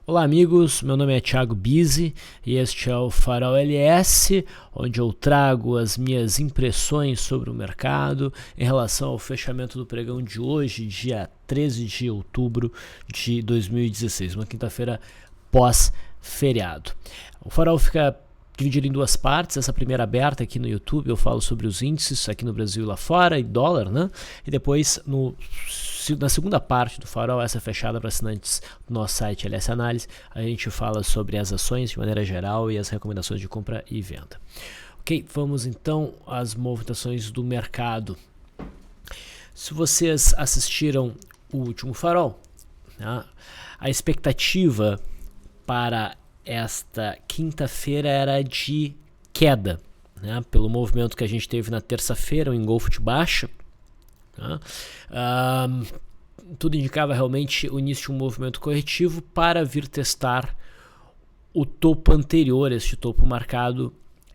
Olá amigos, meu nome é Thiago Bizzi e este é o Farol LS, onde eu trago as minhas impressões sobre o mercado em relação ao fechamento do pregão de hoje, dia 13 de outubro de 2016, uma quinta-feira pós-feriado. O Farol fica dividido em duas partes. Essa primeira aberta aqui no YouTube eu falo sobre os índices aqui no Brasil e lá fora, e dólar, né? E depois na segunda parte do Farol, essa fechada para assinantes do nosso site LS Análise, a gente fala sobre as ações de maneira geral e as recomendações de compra e venda. Ok, vamos então às movimentações do mercado. Se vocês assistiram o último Farol, né, a expectativa para esta quinta-feira era de queda, né, pelo movimento que a gente teve na terça-feira, o engolfo de baixa. Né, tudo indicava realmente o início de um movimento corretivo para vir testar o topo anterior, este topo marcado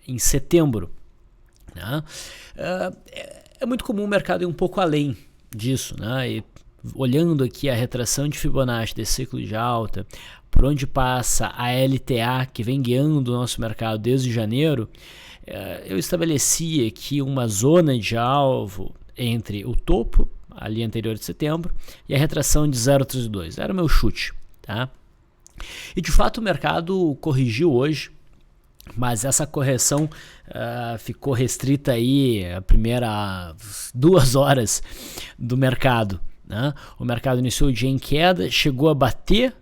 em setembro. Né. É muito comum o mercado ir um pouco além disso, né, e olhando aqui a retração de Fibonacci desse ciclo de alta, por onde passa a LTA que vem guiando o nosso mercado desde janeiro, eu estabeleci aqui uma zona de alvo entre o topo, ali anterior de setembro, e a retração de 0,32. Era o meu chute. Tá? E de fato o mercado corrigiu hoje, mas essa correção ficou restrita aí a primeiras 2 horas do mercado. Né? O mercado iniciou o dia em queda, chegou a bater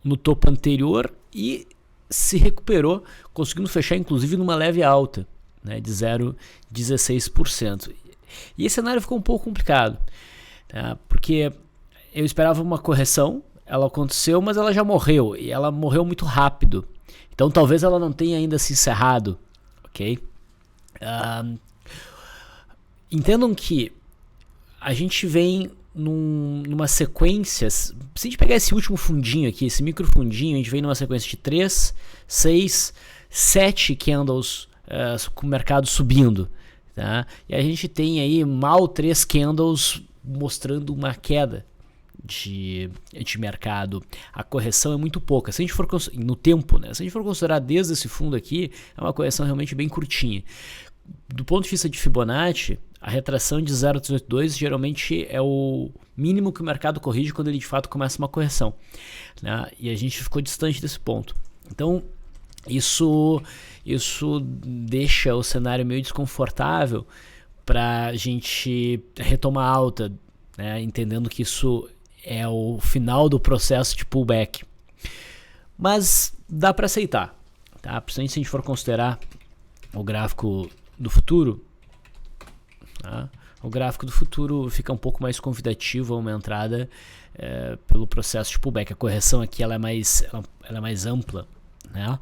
no topo anterior e se recuperou, conseguindo fechar inclusive numa leve alta, né, de 0,16%. E esse cenário ficou um pouco complicado, tá? Porque eu esperava uma correção, ela aconteceu, mas ela já morreu, e ela morreu muito rápido. Então talvez ela não tenha ainda se encerrado, ok? Entendam que a gente vem numa sequência, se a gente pegar esse último fundinho aqui, esse micro fundinho, a gente vem numa sequência de 3, 6, 7 candles com o mercado subindo, tá? E a gente tem aí mal 3 candles mostrando uma queda de mercado. A correção é muito pouca, se a gente for no tempo, né? Se a gente for considerar desde esse fundo aqui, é uma correção realmente bem curtinha. Do ponto de vista de Fibonacci, a retração de 0,382 geralmente é o mínimo que o mercado corrige quando ele de fato começa uma correção, né? E a gente ficou distante desse ponto. Então isso deixa o cenário meio desconfortável para a gente retomar alta, né? Entendendo que isso é o final do processo de pullback. Mas dá para aceitar, tá? Principalmente se a gente for considerar o gráfico do futuro. Tá? O gráfico do futuro fica um pouco mais convidativo a uma entrada pelo processo de pullback. A correção aqui ela é mais ampla, né?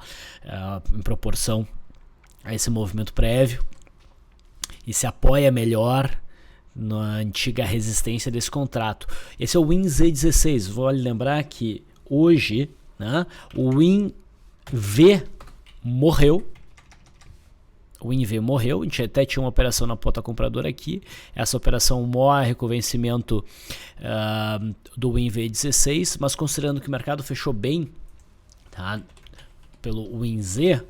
Em proporção a esse movimento prévio, e se apoia melhor na antiga resistência desse contrato. Esse é o WINZ16. Vou lembrar que hoje, né, o WINV morreu. O INV morreu, a gente até tinha uma operação na ponta compradora aqui. Essa operação morre com o vencimento do INV16, mas considerando que o mercado fechou bem, tá, pelo WINZ,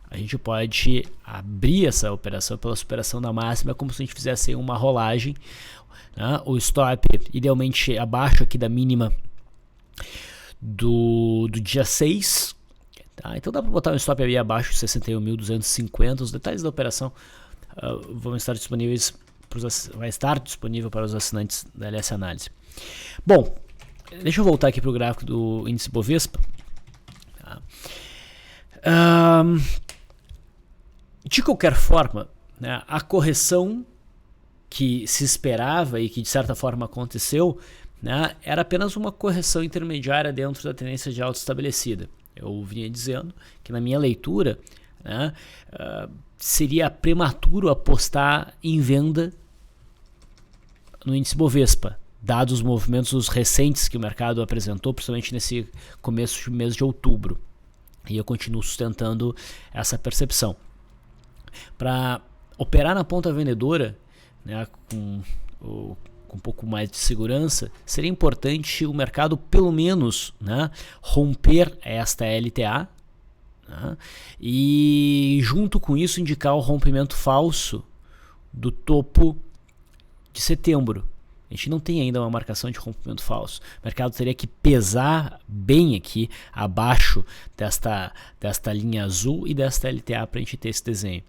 a gente pode abrir essa operação pela superação da máxima, como se a gente fizesse uma rolagem, né? O stop idealmente abaixo aqui da mínima do dia 6. Tá, então dá para botar um stop aí abaixo de 61.250. Os detalhes da operação vão estar disponíveis vai estar disponível para os assinantes da LS Análise. Bom, deixa eu voltar aqui para o gráfico do índice Bovespa. Tá. De qualquer forma, né, a correção que se esperava e que de certa forma aconteceu, né, era apenas uma correção intermediária dentro da tendência de alta estabelecida. Eu vinha dizendo que na minha leitura, né, seria prematuro apostar em venda no índice Bovespa, dados os movimentos recentes que o mercado apresentou, principalmente nesse começo do mês de outubro. E eu continuo sustentando essa percepção. Para operar na ponta vendedora, né, com com um pouco mais de segurança, seria importante o mercado pelo menos, né, romper esta LTA, né, e junto com isso indicar o rompimento falso do topo de setembro. A gente não tem ainda uma marcação de rompimento falso. O mercado teria que pesar bem aqui abaixo desta linha azul e desta LTA para a gente ter esse desenho.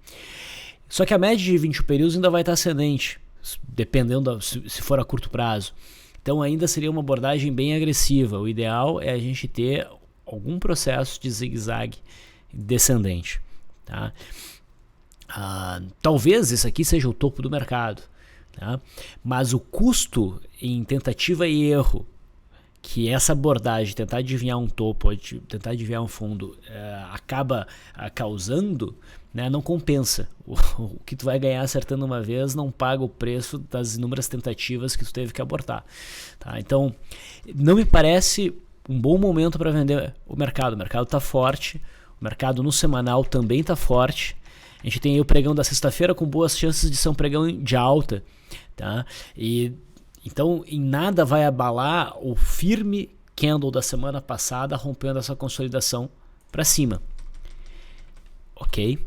Só que a média de 20 períodos ainda vai estar ascendente, dependendo se for a curto prazo. Então ainda seria uma abordagem bem agressiva. O ideal é a gente ter algum processo de zigue-zague descendente. Tá? Talvez esse aqui seja o topo do mercado. Tá? Mas o custo em tentativa e erro que essa abordagem, tentar adivinhar um topo, tentar adivinhar um fundo, acaba causando, né, não compensa. O que tu vai ganhar acertando uma vez não paga o preço das inúmeras tentativas que tu teve que abortar. Tá? Então, não me parece um bom momento para vender o mercado. O mercado está forte, o mercado no semanal também está forte. A gente tem aí o pregão da sexta-feira com boas chances de ser um pregão de alta. Tá? E então em nada vai abalar o firme candle da semana passada rompendo essa consolidação para cima. Ok?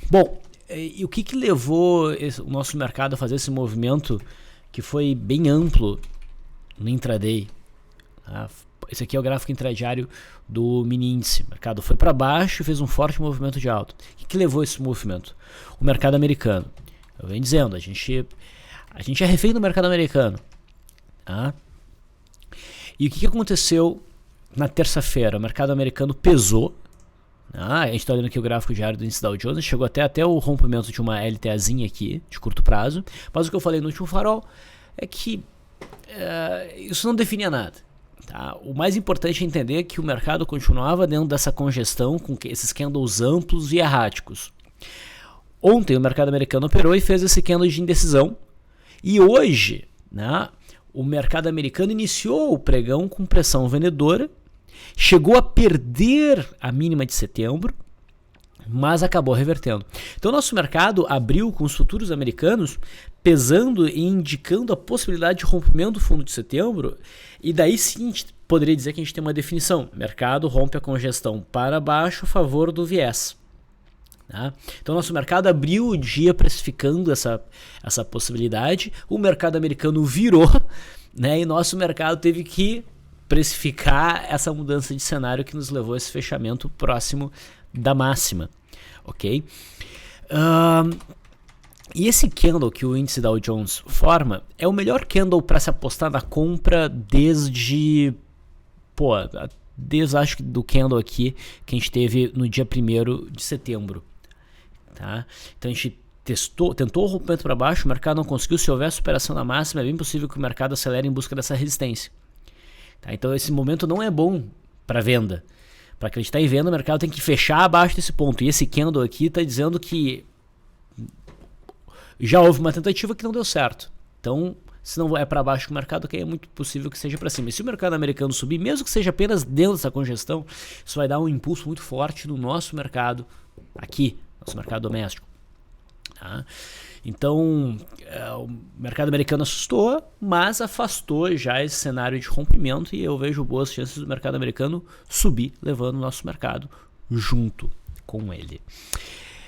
Bom, e o que levou o nosso mercado a fazer esse movimento que foi bem amplo no intraday? Tá? Esse aqui é o gráfico intradiário do mini índice. O mercado foi para baixo e fez um forte movimento de alta. O que levou esse movimento? O mercado americano. Eu venho dizendo, a gente é refém do mercado americano. Tá? E o que aconteceu na terça-feira? O mercado americano pesou. A gente está olhando aqui o gráfico diário do índice Dow Jones. Chegou até o rompimento de uma LTAzinha aqui, de curto prazo. Mas o que eu falei no último farol é que isso não definia nada. Tá? O mais importante é entender que o mercado continuava dentro dessa congestão com esses candles amplos e erráticos. Ontem o mercado americano operou e fez esse candle de indecisão. E hoje, né, o mercado americano iniciou o pregão com pressão vendedora, chegou a perder a mínima de setembro, mas acabou revertendo. Então nosso mercado abriu com os futuros americanos pesando e indicando a possibilidade de rompimento do fundo de setembro, e daí sim a gente poderia dizer que a gente tem uma definição. O mercado rompe a congestão para baixo a favor do viés. Tá? Então nosso mercado abriu o dia precificando essa possibilidade, o mercado americano virou, né, e nosso mercado teve que precificar essa mudança de cenário que nos levou a esse fechamento próximo da máxima, ok? E esse candle que o índice Dow Jones forma é o melhor candle para se apostar na compra desde acho que do candle aqui que a gente teve no dia 1º de setembro. Tá? Então a gente tentou o rompimento para baixo, o mercado não conseguiu. Se houver superação da máxima, é bem possível que o mercado acelere em busca dessa resistência. Tá? Então esse momento não é bom para venda. Para acreditar em venda, o mercado tem que fechar abaixo desse ponto. E esse candle aqui está dizendo que já houve uma tentativa que não deu certo. Então, se não é para baixo que o mercado quer, é muito possível que seja para cima. E se o mercado americano subir, mesmo que seja apenas dentro dessa congestão, isso vai dar um impulso muito forte no nosso mercado aqui, nosso mercado doméstico. Tá? Então, o mercado americano assustou, mas afastou já esse cenário de rompimento, e eu vejo boas chances do mercado americano subir, levando o nosso mercado junto com ele.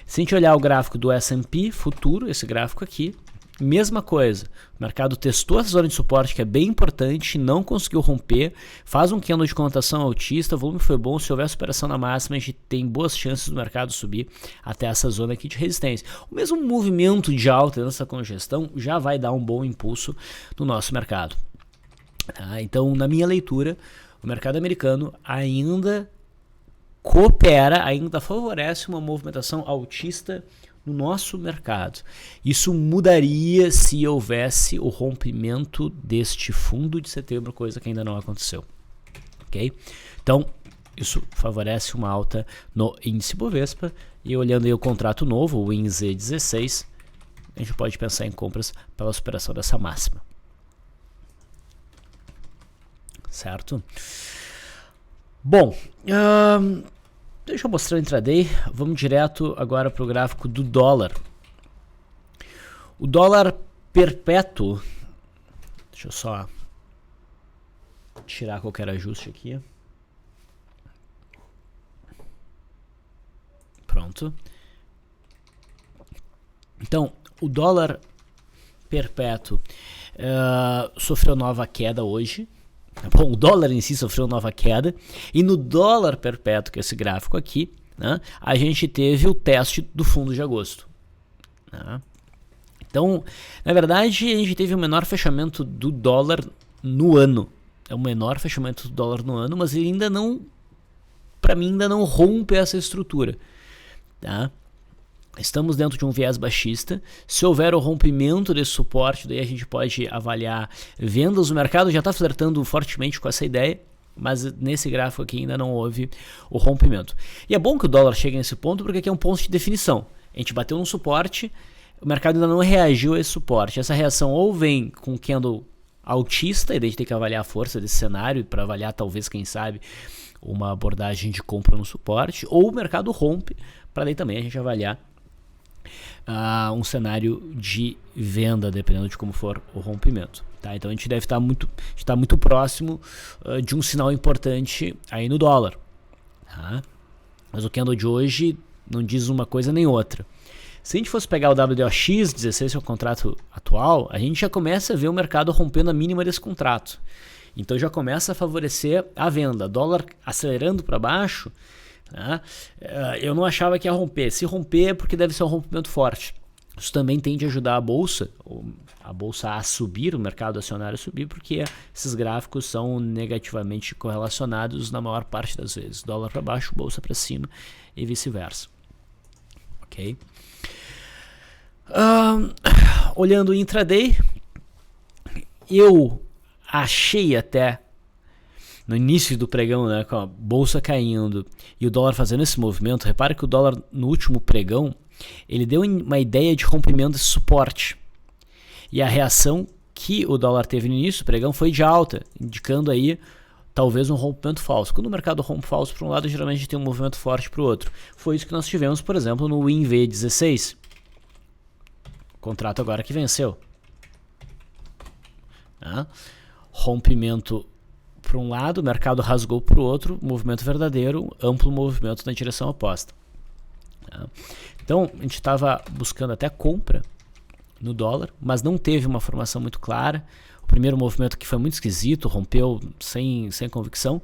Se a gente olhar o gráfico do S&P futuro, esse gráfico aqui, mesma coisa. O mercado testou essa zona de suporte, que é bem importante, não conseguiu romper, faz um candle de cotação altista, o volume foi bom. Se houver superação na máxima, a gente tem boas chances do mercado subir até essa zona aqui de resistência. O mesmo movimento de alta nessa congestão já vai dar um bom impulso no nosso mercado. Então, na minha leitura, o mercado americano ainda coopera, ainda favorece uma movimentação altista no nosso mercado. Isso mudaria se houvesse o rompimento deste fundo de setembro, coisa que ainda não aconteceu. Ok? Então, isso favorece uma alta no índice Bovespa. E olhando aí o contrato novo, o WINZ16, a gente pode pensar em compras pela superação dessa máxima. Certo? Bom, deixa eu mostrar o intraday. Vamos direto agora para o gráfico do dólar. O dólar perpétuo Deixa eu só tirar qualquer ajuste aqui. Pronto. Então, o dólar perpétuo sofreu nova queda hoje. Bom, o dólar em si sofreu nova queda. E no dólar perpétuo, que é esse gráfico aqui, né, a gente teve o teste do fundo de agosto. Né? Então, na verdade, a gente teve o menor fechamento do dólar no ano. É o menor fechamento do dólar no ano, mas ele ainda não, para mim, ainda não rompe essa estrutura. Tá? Estamos dentro de um viés baixista. Se houver o rompimento desse suporte, daí a gente pode avaliar vendas. O mercado já está flertando fortemente com essa ideia, mas nesse gráfico aqui ainda não houve o rompimento. E é bom que o dólar chegue nesse ponto, porque aqui é um ponto de definição. A gente bateu num suporte, o mercado ainda não reagiu a esse suporte. Essa reação ou vem com o candle altista, e daí a gente tem que avaliar a força desse cenário, para avaliar talvez, quem sabe, uma abordagem de compra no suporte, ou o mercado rompe, para daí também a gente avaliar um cenário de venda, dependendo de como for o rompimento. Tá? Então a gente deve estar muito próximo de um sinal importante aí no dólar. Tá? Mas o candle de hoje não diz uma coisa nem outra. Se a gente fosse pegar o WDOX 16, que é o contrato atual, a gente já começa a ver o mercado rompendo a mínima desse contrato. Então já começa a favorecer a venda. Dólar acelerando para baixo, né? Eu não achava que ia romper. Se romper é porque deve ser um rompimento forte. Isso também tende a ajudar a bolsa a subir, o mercado acionário a subir, porque esses gráficos são negativamente correlacionados na maior parte das vezes. Dólar para baixo, bolsa para cima e vice-versa. Ok? Olhando o intraday, eu achei até no início do pregão, né, com a bolsa caindo e o dólar fazendo esse movimento, repare que o dólar no último pregão, ele deu uma ideia de rompimento desse suporte. E a reação que o dólar teve no início do pregão foi de alta, indicando aí talvez um rompimento falso. Quando o mercado rompe falso para um lado, geralmente a gente tem um movimento forte para o outro. Foi isso que nós tivemos, por exemplo, no WINV16. Contrato agora que venceu. Rompimento para um lado, o mercado rasgou para o outro, movimento verdadeiro, amplo movimento na direção oposta. Então, a gente estava buscando até compra no dólar, mas não teve uma formação muito clara. O primeiro movimento que foi muito esquisito, rompeu sem convicção.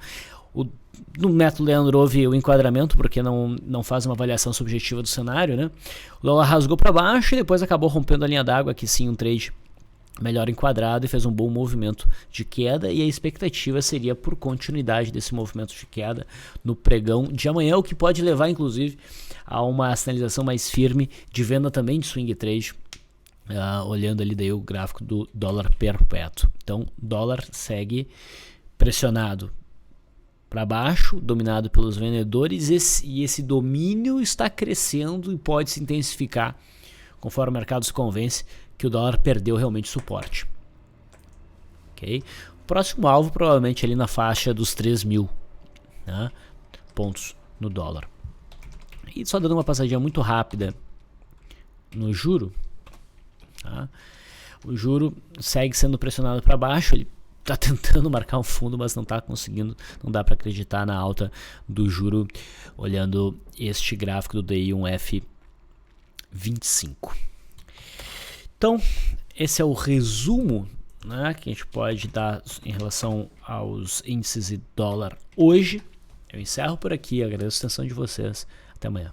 No método Leandro houve o enquadramento, porque não faz uma avaliação subjetiva do cenário, né? O dólar rasgou para baixo e depois acabou rompendo a linha d'água, que sim, um trade melhor enquadrado, e fez um bom movimento de queda, e a expectativa seria por continuidade desse movimento de queda no pregão de amanhã, o que pode levar inclusive a uma sinalização mais firme de venda também de swing trade, olhando ali daí o gráfico do dólar perpétuo. Então dólar segue pressionado para baixo, dominado pelos vendedores, e esse domínio está crescendo e pode se intensificar conforme o mercado se convence que o dólar perdeu realmente suporte. Okay? O próximo alvo provavelmente ali na faixa dos 3.000, né, pontos no dólar. E só dando uma passadinha muito rápida no juro, tá? O juro segue sendo pressionado para baixo, ele está tentando marcar um fundo, mas não está conseguindo, não dá para acreditar na alta do juro olhando este gráfico do DI1F25. Então, esse é o resumo, né, que a gente pode dar em relação aos índices e dólar hoje. Eu encerro por aqui, agradeço a atenção de vocês. Até amanhã.